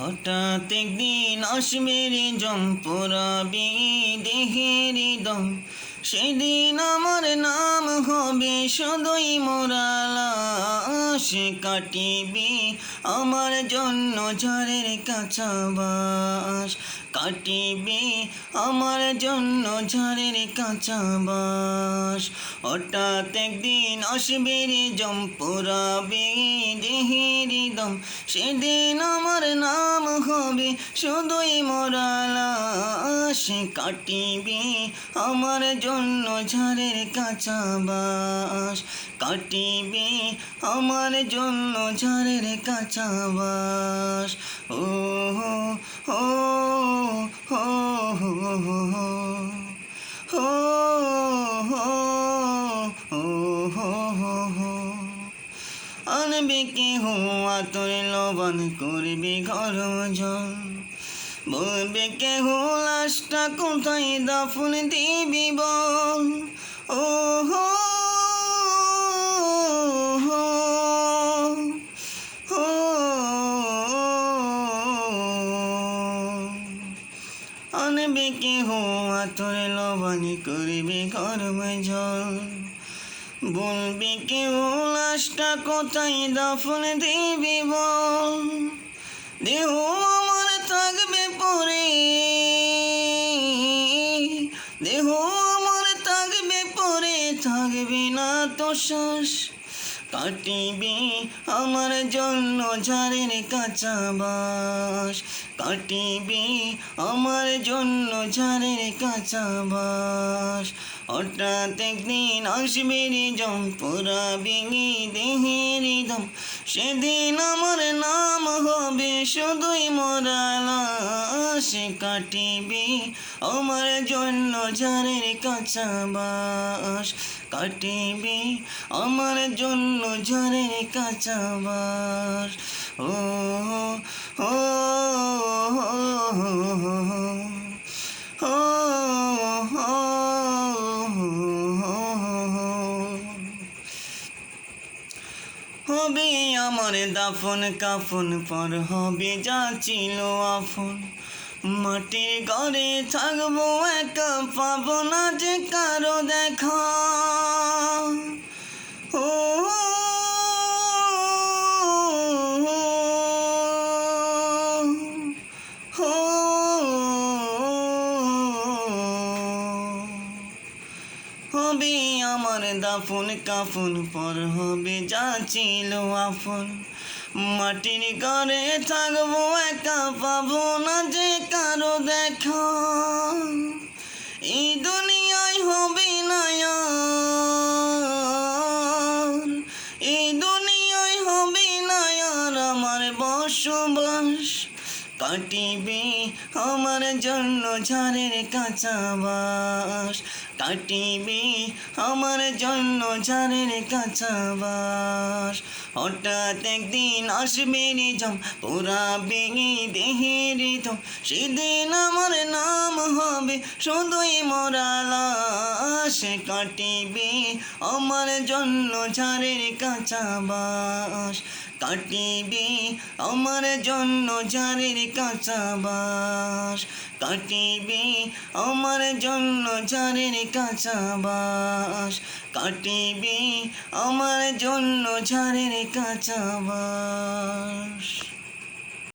হঠাৎ একদিন আসবে রে জম পোড়াবে দেহের দম, সেদিন আমার নাম হবে শুধুই মোরালাশ। কাটিবে আমার জন্য ঝড়ের কাঁচা বাস, কাটিবে আমার জন্য ঝড়ের কাঁচা বাস। হঠাৎ একদিন আসবে রে জম পোড়াবে দেহের দম, সেদিন আমার নাম হবে শুধুই মোরালাশ। কাটিবে আমার জন্য ঝড়ের কাঁচা বাস, কাটিবে আমার জন্য ঝড়ের কাঁচা বাস। ও হো হো হো হো হো হো। আনবে কেহ আতর লবণ, করবে গরম জল, বলবে কেহ লাশটা কোথায় দাফন দিবি বল। ও হো হো হো। আনবে কেহ আতর লবণ, করবে গরম জল, বলবে কেউ লাশটা কোথায় দাফন দিবি বল। দেহ আমার থাকবে পরে, দেহ আমার থাকবে পরে, থাকবে না তো শ্বাস। কাটিবে আমার জন্য ঝড়ের কাঁচা বাস, কাটিবে আমার জন্য ঝড়ের কাঁচা বাস। হঠাৎ একদিন আসবে রে জম পোড়াবে দেহের দম, সেদিন আমার নাম হবে শুধুই মোরালাশ। কাটিবে আমার জন্য ঝড়ের কাঁচা বাস, কাটিবে আমার জন্য ঝড়ের কাঁচা বাস। ও হো হো হবে আমার দাফন কাফন, পর হবে যা ছিল আফন। মাটির ঘরে থাকবো একা, পাবো না যে কারো দেখা। ও হবে আমার দাফন কাফন, পর হবে যা ছিল আফন। মাটির ঘরে থাকবো একা, পাবো না যে কারো দেখা। এই দুনিয়ায় হবে না আর, এই দুনিয়ায় হবে না আর আমার বসবাস। কাটিবে আমার জন্য ঝড়ের কাঁচা বাস, কাটিবে আমার জন্য ঝড়ের কাঁচা বাস। হঠাৎ একদিন আসবে রে জম পোড়াবে দেহের দম, সেদিন আমার নাম হবে শুধুই মোরালাশ। কাটিবে আমার জন্য ঝড়ের কাঁচা বাস, কাটিবে আমার জন্য ঝড়ের কাঁচা বাস, কাটিবে আমার জন্য ঝড়ের কাঁচা বাস, কাটিবে আমার জন্য ঝড়ের কাঁচা বাস।